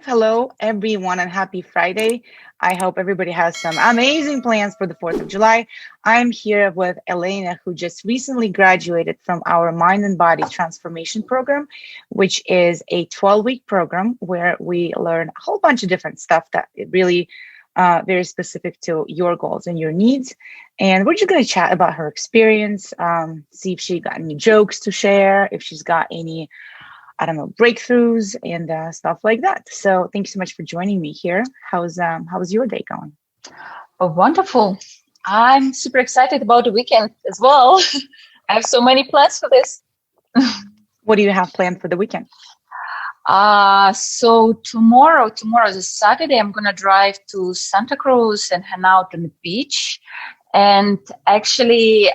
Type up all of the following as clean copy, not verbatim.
Hello, everyone, and happy Friday. I hope everybody has some amazing plans for the 4th of July. I'm here with Elena, who just recently graduated from our Mind and Body Transformation Program, which is a 12-week program where we learn a whole bunch of different stuff that it really very specific to your goals and your needs. And we're just going to chat about her experience, see if she got any jokes to share, if she's got any breakthroughs and stuff like that. So thank you so much for joining me here. How's your day going? Oh, wonderful. I'm super excited about the weekend as well. I have so many plans for this. What do you have planned for the weekend? So tomorrow is Saturday. I'm going to drive to Santa Cruz and hang out on the beach and actually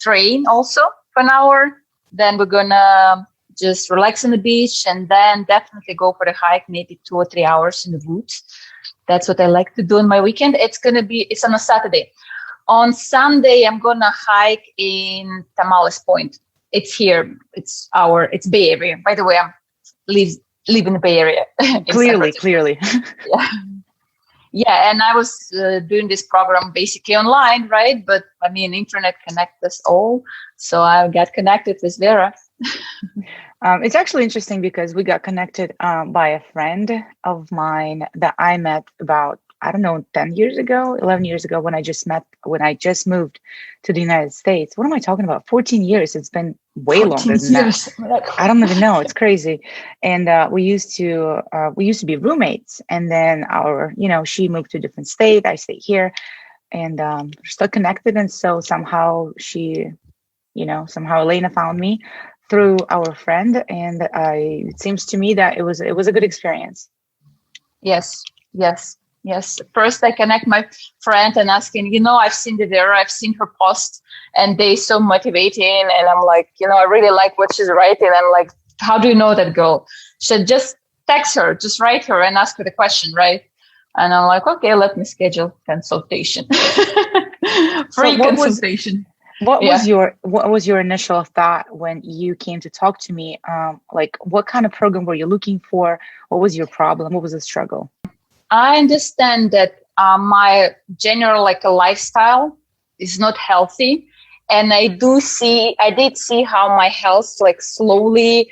train also for an hour. Then we're going to just relax on the beach and then definitely go for the hike, maybe 2 or 3 hours in the woods. That's what I like to do on my weekend. It's on a Saturday. On Sunday, I'm going to hike in Tamales Point. It's here. It's Bay Area. By the way, I live in the Bay Area. Clearly. Yeah. And I was doing this program basically online, right? But I mean, internet connects us all. So I got connected with Vera. It's actually interesting because we got connected by a friend of mine that I met about, 10 years ago, 11 years ago when I just moved to the United States. What am I talking about? 14 years. It's been way longer than that. I don't even know. It's crazy. And we used to be roommates. And then she moved to a different state. I stayed here and we're still connected. And so somehow Elena found me through our friend, and it seems to me that it was a good experience. Yes. First, I connect my friend and asking, I've seen the Vera, I've seen her post, and they so motivating. And I'm like, I really like what she's writing. I'm like, how do you know that girl? She said, just text her, just write her and ask her the question, right? And I'm like, okay, let me schedule consultation, free consultation. What was your initial thought when you came to talk to me? What kind of program were you looking for? What was your problem? What was the struggle? I understand that my general a lifestyle is not healthy, and I did see how my health slowly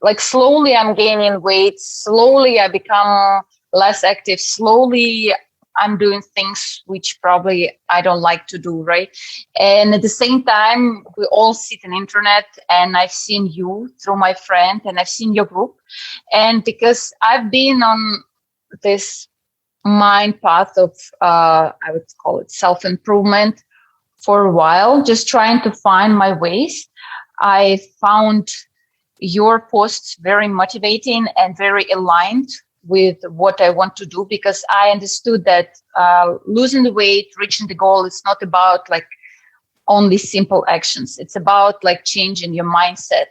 I'm gaining weight. Slowly I become less active. Slowly I'm doing things which probably I don't like to do, right? And at the same time, we all sit on the internet, and I've seen you through my friend, and I've seen your group. And because I've been on this mind path of, I would call it self-improvement for a while, just trying to find my ways, I found your posts very motivating and very aligned with what I want to do, because I understood that losing the weight, reaching the goal, it's not about only simple actions. It's about changing your mindset.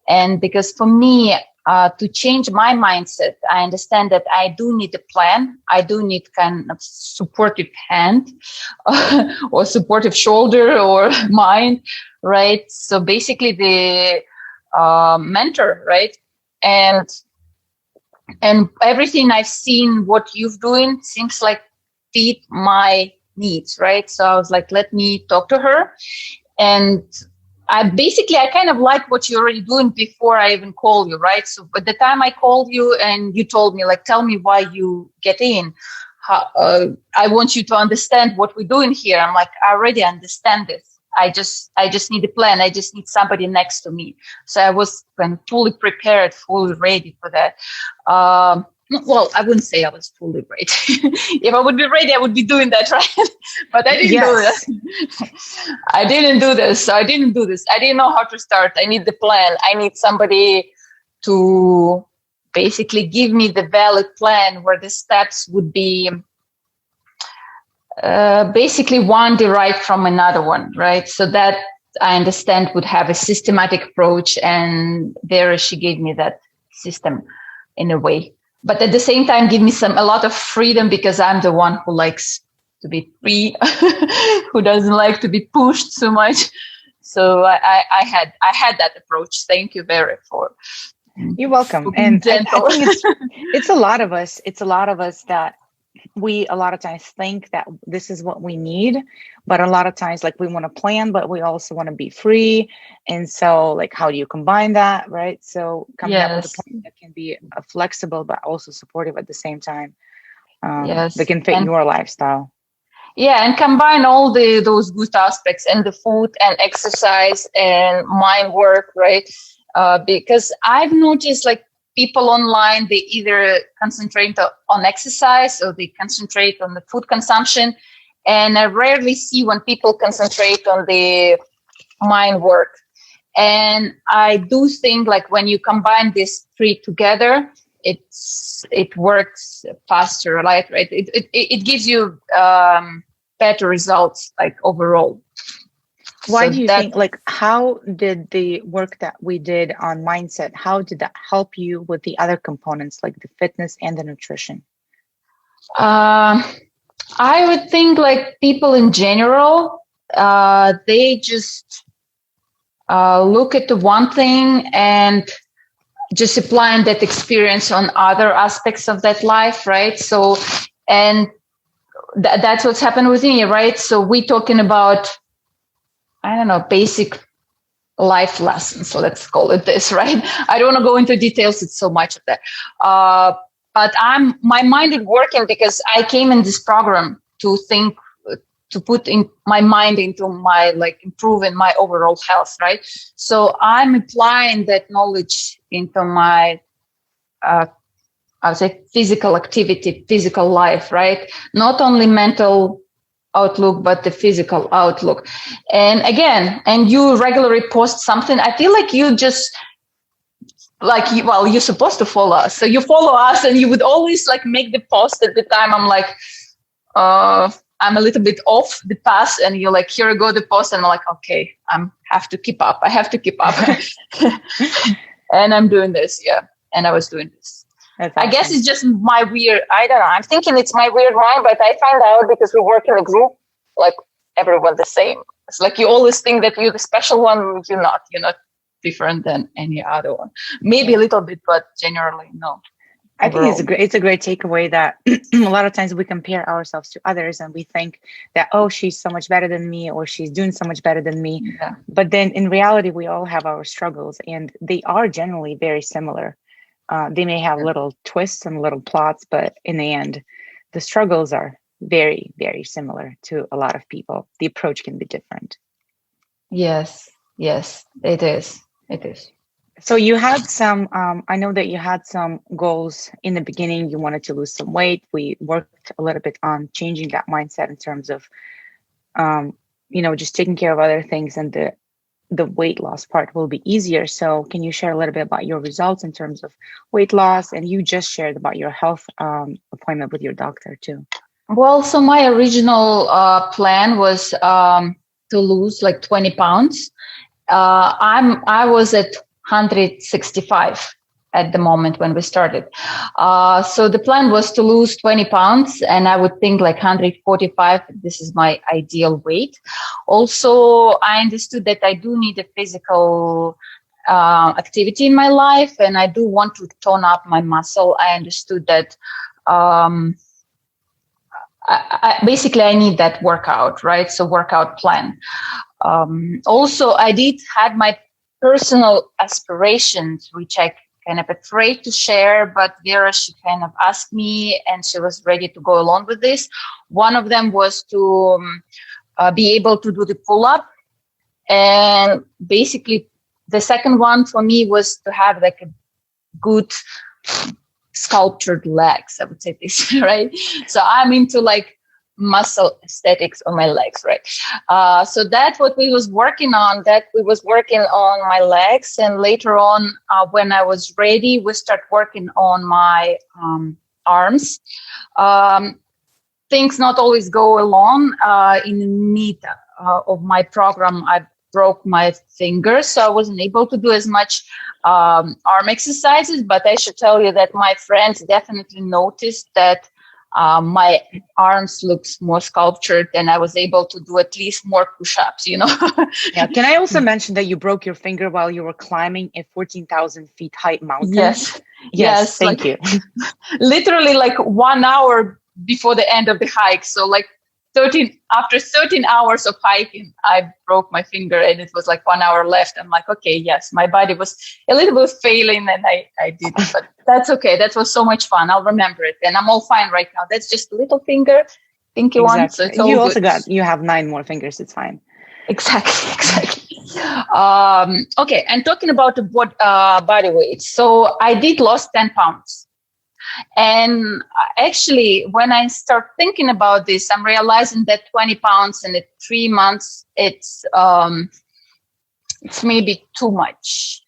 And because for me, to change my mindset, I understand that I do need a plan. I do need kind of supportive hand or supportive shoulder or mind, right? So basically the mentor, right? And everything I've seen, what you've doing seems fit my needs, right? So I was like, let me talk to her. And I kind of like what you're already doing before I even call you, right? So by the time I called you and you told me, tell me why you get in. I want you to understand what we're doing here. I'm like, I already understand this. I just need a plan. I just need somebody next to me. So I was fully prepared, fully ready for that. Well, I wouldn't say I was fully ready. If I would be ready, I would be doing that, right? But I didn't do that. I didn't do this. So I didn't do this. I didn't know how to start. I need the plan. I need somebody to basically give me the valid plan where the steps would be basically one derived from another one, right? So that I understand would have a systematic approach, and there she gave me that system in a way. But at the same time, give me a lot of freedom, because I'm the one who likes to be free, who doesn't like to be pushed so much. So I had that approach. Thank you, Vera, for You're welcome. for being And I gentle. think it's a lot of us. It's a lot of us that we a lot of times think that this is what we need, but a lot of times like we want to plan, but we also want to be free. And so like how do you combine that, right? So coming up with a Yes, plan that can be flexible but also supportive at the same time, that yes, can fit and your lifestyle. yeah, and combine all those good aspects and the food and exercise and mind work, right? Because I've noticed like people online, they either concentrate on exercise or they concentrate on the food consumption. And I rarely see when people concentrate on the mind work. And I do think like when you combine these three together, it works faster, right? It gives you better results like overall. Why So do you that think, like, how did the work that we did on mindset, how did that help you with the other components like the fitness and the nutrition? uh, I would think like people in general, they just look at the one thing and just applying that experience on other aspects of that life, right? So, and that's what's happened with me, right? So we talking about, I don't know, basic life lessons, let's call it this, right? I don't want to go into details. It's so much of that. But my mind is working because I came in this program to think, to put in my mind into my like improving my overall health, right? So I'm applying that knowledge into my I would say physical activity, physical life, right? Not only mental outlook, but the physical outlook. And again, and you regularly post something, I feel like you just like, well, you're supposed to follow us. So you follow us and you would always like make the post at the time. I'm like, I'm a little bit off the path, and you're like, here I go, the post. And I'm like, okay, I have to keep up. And I'm doing this. Yeah. And I was doing this. That's I awesome. guess it's just my weird, I don't know. I'm thinking it's my weird mind, but I found out because we work in a group, like everyone the same. It's like you always think that you're the special one. You're not different than any other one. Maybe a little bit, but generally, no. I think it's a great takeaway that a lot of times we compare ourselves to others and we think that, oh, she's so much better than me or she's doing so much better than me. Yeah. But then in reality, we all have our struggles and they are generally very similar. They may have little twists and little plots, but in the end, the struggles are very, very similar to a lot of people. The approach can be different. Yes, it is. It is. So you had some, I know that you had some goals in the beginning. You wanted to lose some weight. We worked a little bit on changing that mindset in terms of, just taking care of other things, and the weight loss part will be easier. So can you share a little bit about your results in terms of weight loss? And you just shared about your health appointment with your doctor too. Well, so my original plan was to lose like 20 pounds. I was at 165 at the moment when we started. So the plan was to lose 20 pounds, and I would think like 145, this is my ideal weight. Also, I understood that I do need a physical activity in my life, and I do want to tone up my muscle. I understood that I need that workout, right? So workout plan. Also, I did had my personal aspirations, which I kind of afraid to share, but Vera, she kind of asked me and she was ready to go along with this. One of them was to be able to do the pull-up. And basically the second one for me was to have like a good sculptured legs, I would say this, right? So I'm into like muscle aesthetics on my legs, right? So that's what we was working on, my legs. And later on, when I was ready, we start working on my arms. Things not always go along. In the mid of my program, I broke my fingers, so I wasn't able to do as much arm exercises. But I should tell you that my friends definitely noticed that My arms looks more sculptured, and I was able to do at least more push-ups, Yeah. Can I also mention that you broke your finger while you were climbing a 14,000 feet high mountain? Yes. Thank you. Literally like 1 hour before the end of the hike. So like after 13 hours of hiking, I broke my finger, and it was like 1 hour left. I'm like, okay, yes, my body was a little bit failing, and I did it, but that's okay. That was so much fun. I'll remember it, and I'm all fine right now. That's just a little finger, pinky one. So it's all you good. also you have 9 more fingers. It's fine. Exactly. Okay, and talking about the body weight. So I did lost 10 pounds. And actually, when I start thinking about this, I'm realizing that 20 pounds in 3 months, it's maybe too much.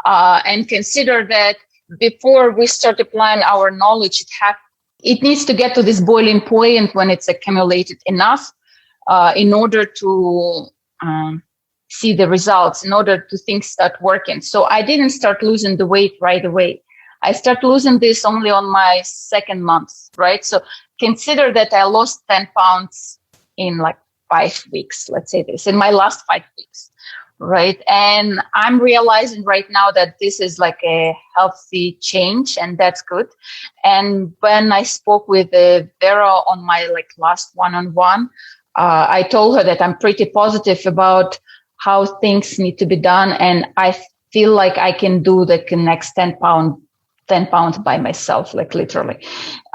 And consider that before we start applying our knowledge, it needs to get to this boiling point when it's accumulated enough in order to see the results, in order to things start working. So I didn't start losing the weight right away. I start losing this only on my 2nd month, right? So consider that I lost 10 pounds in like 5 weeks, let's say this, in my last 5 weeks, right? And I'm realizing right now that this is like a healthy change, and that's good. And when I spoke with Vera on my like last one-on-one, I told her that I'm pretty positive about how things need to be done, and I feel like I can do the next 10 pounds by myself, like literally.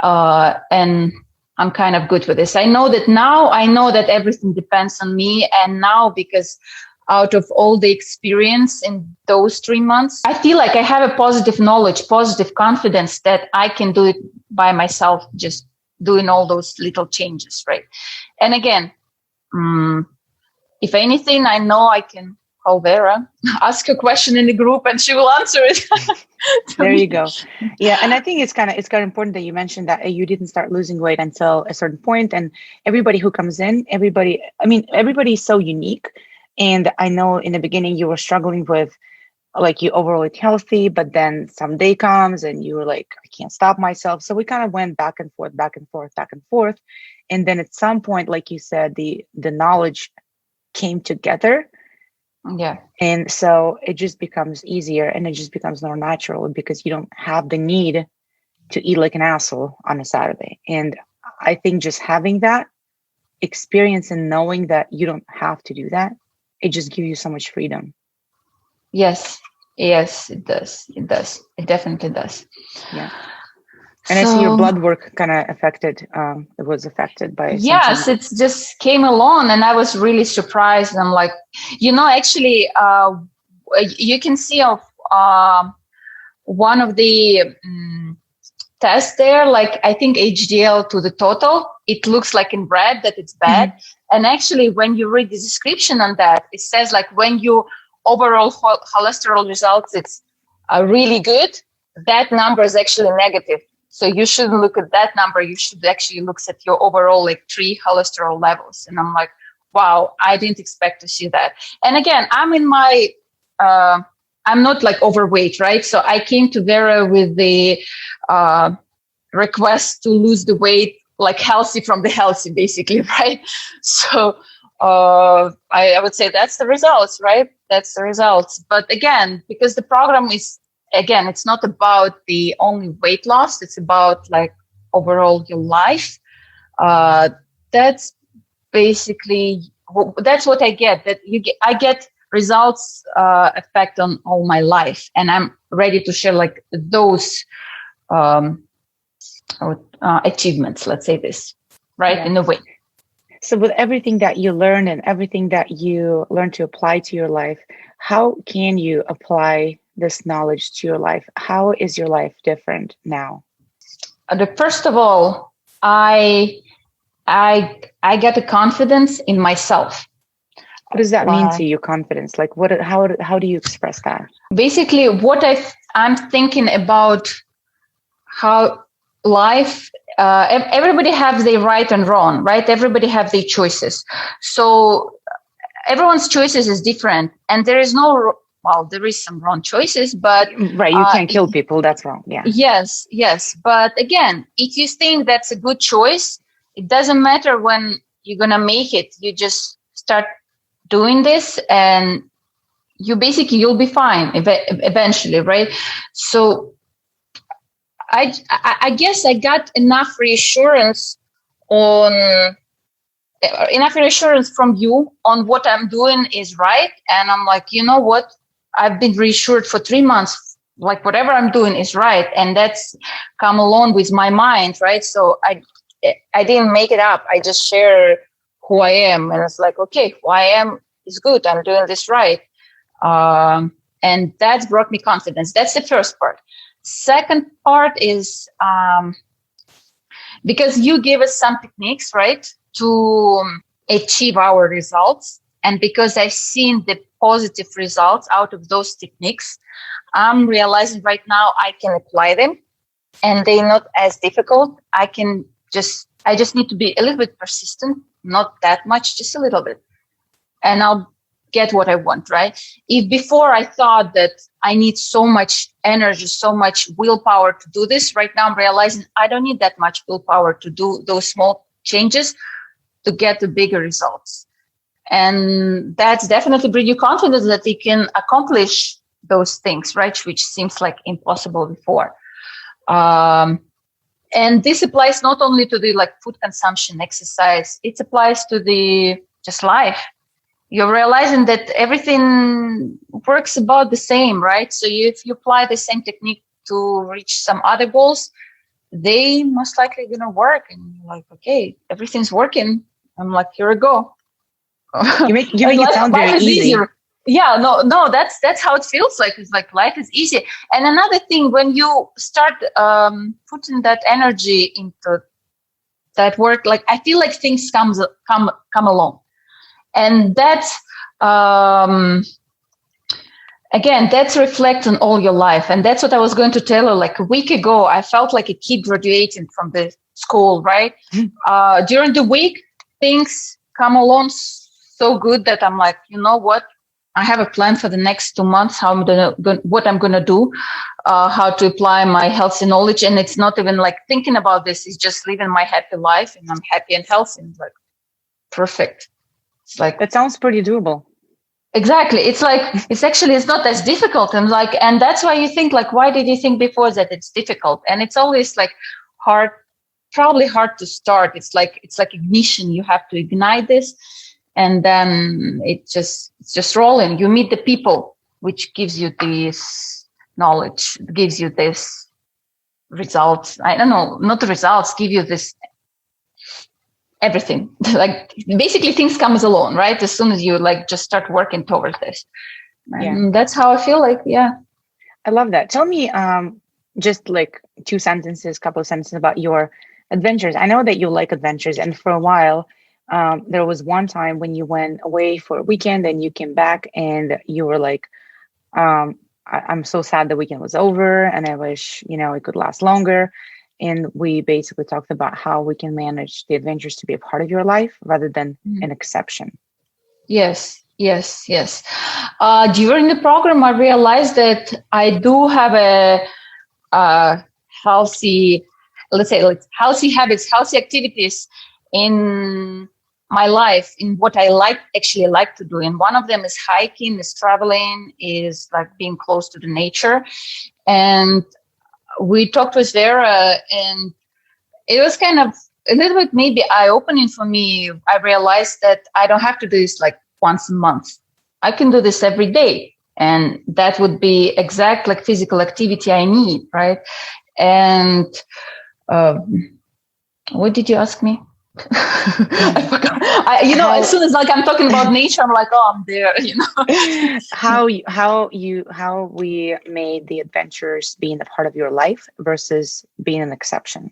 And I'm kind of good with this. I know that everything depends on me. And now, because out of all the experience in those 3 months, I feel like I have a positive knowledge, positive confidence that I can do it by myself, just doing all those little changes, right? And again, if anything, I know I can call Vera, ask a question in the group, and she will answer it. There you go. Yeah, and I think it's kind of important that you mentioned that you didn't start losing weight until a certain point. And everybody who comes in, everybody is so unique. And I know in the beginning you were struggling with, like, you overall eat healthy, but then some day comes and you were like, I can't stop myself. So we kind of went back and forth, back and forth, back and forth. And then at some point, like you said, the knowledge came together. Yeah. And so it just becomes easier, and it just becomes more natural, because you don't have the need to eat like an asshole on a Saturday. And I think just having that experience and knowing that you don't have to do that, it just gives you so much freedom. Yes, it does. It definitely does. Yeah. And I see your blood work kind of affected. It was affected by. Yes, it just came along, and I was really surprised. I'm like, actually, you can see of one of the tests there, like I think HDL to the total. It looks like in red that it's bad. Mm-hmm. And actually, when you read the description on that, it says like when you overall cholesterol results, it's really good. That number is actually negative. So you shouldn't look at that number. You should actually look at your overall like 3 cholesterol levels. And I'm like, wow, I didn't expect to see that. And again, I'm in my, I'm not like overweight, right? So I came to Vera with the request to lose the weight, like healthy from the healthy, basically, right? So I would say that's the results, right? That's the results. But again, because the program is, again, it's not about the only weight loss. It's about like overall your life. That's basically, that's what I get. I get results effect on all my life, and I'm ready to share like those achievements. Let's say this, right? Yeah. In a way. So with everything that you learn and everything that you learn to apply to your life, how can you apply this knowledge to your life? How is your life different now? First of all, I get a confidence in myself. What does that mean to you, confidence? Like how do you express that? Basically, what I'm thinking about how life, everybody has their right and wrong, right? Everybody have their choices. So everyone's choices is different, and there is no well, there is some wrong choices, but Right, you can't kill people. That's wrong. Yeah. yes. But again, if you think that's a good choice, it doesn't matter when you're going to make it. You just start doing this and you'll be fine eventually, right? So I guess I got enough reassurance from you on what I'm doing is right. And I'm like, you know what? I've been reassured for 3 months, like whatever I'm doing is right. And that's come along with my mind, right? So I didn't make it up. I just share who I am. And it's like, okay, who I am is good. I'm doing this right. And that's brought me confidence. That's the first part. Second part is because you gave us some techniques, right, to achieve our results. And because I've seen the positive results out of those techniques, I'm realizing right now I can apply them and they're not as difficult. I just need to be a little bit persistent, not that much, just a little bit. And I'll get what I want, right? If before I thought that I need so much energy, so much willpower to do this, right now I'm realizing I don't need that much willpower to do those small changes to get the bigger results. And that's definitely bring you confidence that you can accomplish those things, right? Which seems like impossible before. And this applies not only to the like food consumption, exercise, it applies to the just life. You're realizing that everything works about the same, right? So if you apply the same technique to reach some other goals, they most likely going to work. And you're like, okay, everything's working. I'm like, here we go. You make it sound very easy. Easier. Yeah, no, that's how it feels like. It's like life is easy. And another thing, when you start putting that energy into that work, like I feel like things come along. And that's, again, that's reflect on all your life. And that's what I was going to tell her. Like a week ago, I felt like a kid graduating from the school, right? During the week, things come along so good that I'm like, you know what? I have a plan for the next 2 months, what I'm going to do, how to apply my healthy knowledge. And it's not even like thinking about this. It's just living my happy life and I'm happy and healthy. And like, perfect. It's like, that sounds pretty doable. Exactly. It's like, it's not as difficult. And like, and that's why you think like, why did you think before that it's difficult? And it's always like probably hard to start. It's like ignition. You have to ignite this and then it's just rolling. You meet the people, which gives you this knowledge, gives you this results. I don't know, not the results, give you this everything. Like basically things comes along, right? As soon as you like just start working towards this. And that's how I feel like, yeah. I love that. Tell me just like couple of sentences about your adventures. I know that you like adventures, and for a while, there was one time when you went away for a weekend and you came back and you were like, I'm so sad the weekend was over and I wish, it could last longer. And we basically talked about how we can manage the adventures to be a part of your life rather than an exception. Yes. During the program, I realized that I do have a healthy, let's say, like healthy habits, healthy activities in my life, in what I like to do. And one of them is hiking, is traveling, is like being close to the nature. And we talked with Vera, and it was kind of a little bit maybe eye-opening for me. I realized that I don't have to do this like once a month. I can do this every day. And that would be exact like physical activity I need, right? And what did you ask me? I forgot. As soon as like I'm talking about nature, I'm like, oh, I'm there. How we made the adventures being a part of your life versus being an exception.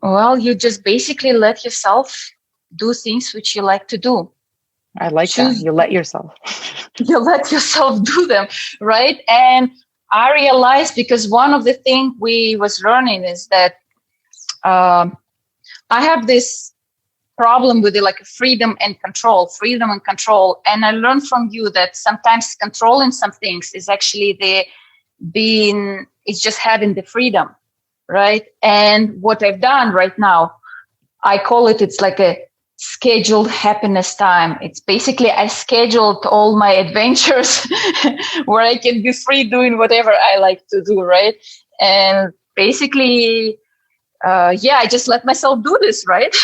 Well, you just basically let yourself do things which you like to do. I like that. You let yourself. You let yourself do them, right? And I realized, because one of the things we was learning is that I have this problem with it, like freedom and control. And I learned from you that sometimes controlling some things is actually it's just having the freedom, right? And what I've done right now, I call it's like a scheduled happiness time. It's basically I scheduled all my adventures where I can be free doing whatever I like to do, right? And basically, I just let myself do this, right?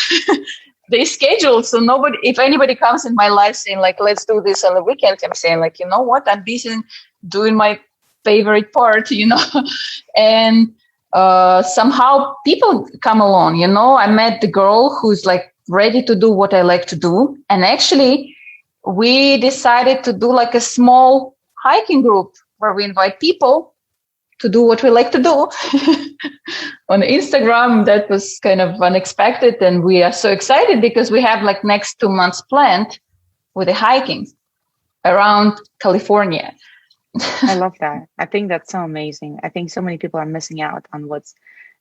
They schedule, so if anybody comes in my life saying like, let's do this on the weekend, I'm saying like, you know what, I'm busy doing my favorite part, and somehow people come along, I met the girl who's like ready to do what I like to do. And actually we decided to do like a small hiking group where we invite people to do what we like to do on Instagram. That was kind of unexpected. And we are so excited because we have like next 2 months planned with the hiking around California. I love that. I think that's so amazing. I think so many people are missing out on what's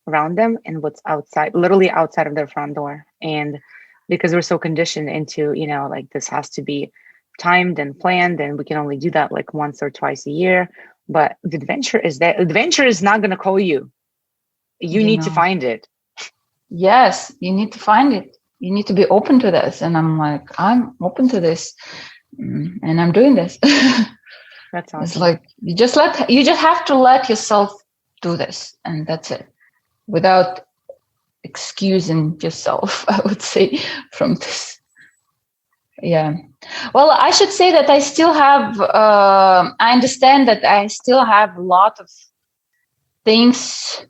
around them and what's outside, literally outside of their front door. And because we're so conditioned into, like this has to be timed and planned, and we can only do that like once or twice a year. But the adventure is that adventure is not going to call you. You need to find it. Yes, you need to find it. You need to be open to this. And I'm like, I'm open to this, and I'm doing this. That's awesome. It's like you just have to let yourself do this, and that's it, without excusing yourself, I would say, from this. Yeah. Well, I should say that I still have, I understand that I still have a lot of things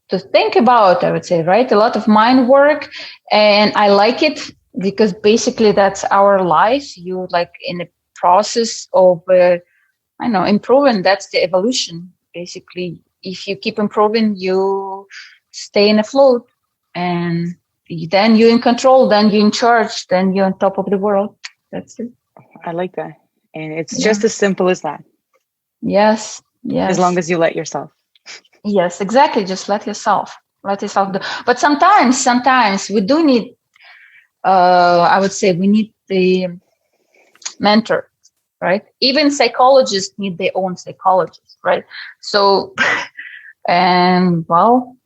to think about, I would say, right? A lot of mind work. And I like it because basically that's our life. You like in the process of, improving. That's the evolution. Basically, if you keep improving, you stay in afloat. And then you're in control, then you're in charge, then you're on top of the world. That's it. I like that. And it's just as simple as that. Yes. As long as you let yourself. Yes, exactly. Just let yourself do. But sometimes we do need, I would say we need the mentor, right? Even psychologists need their own psychologist, right? So, and well,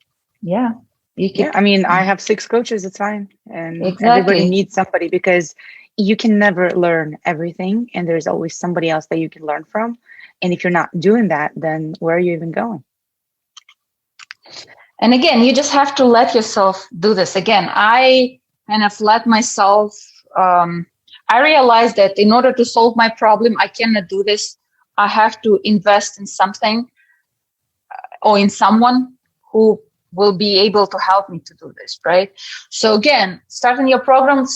yeah. I have 6 coaches. It's fine. And Everybody needs somebody because you can never learn everything. And there's always somebody else that you can learn from. And if you're not doing that, then where are you even going? And again, you just have to let yourself do this. Again, I kind of let myself, I realized that in order to solve my problem, I cannot do this. I have to invest in something or in someone who will be able to help me to do this, right? So again, starting your program,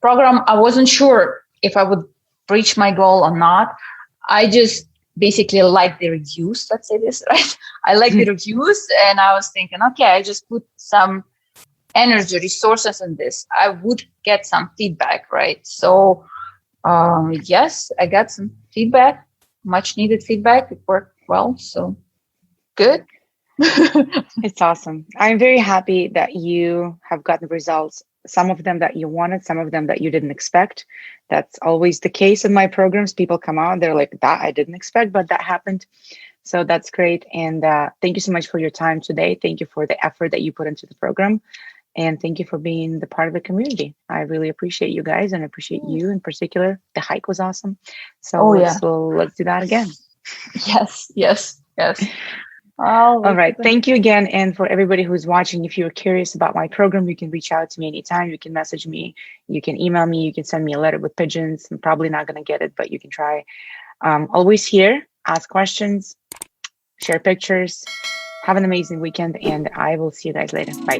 I wasn't sure if I would reach my goal or not. I just basically like the reviews, let's say this, right? I like the reviews, and I was thinking, okay, I just put some energy, resources in this. I would get some feedback, right? So yes, I got some feedback, much needed feedback. It worked well, so good. It's awesome. I'm very happy that you have gotten results. Some of them that you wanted, some of them that you didn't expect. That's always the case in my programs. People come out, they're like, that I didn't expect, but that happened. So that's great. And thank you so much for your time today. Thank you for the effort that you put into the program. And thank you for being the part of the community. I really appreciate you guys, and I appreciate you in particular. The hike was awesome. So let's do that again. Yes. All right. Thank you again. And for everybody who's watching, if you're curious about my program, you can reach out to me anytime. You can message me. You can email me. You can send me a letter with pigeons. I'm probably not going to get it, but you can try. Always here. Ask questions. Share pictures. Have an amazing weekend. And I will see you guys later. Bye.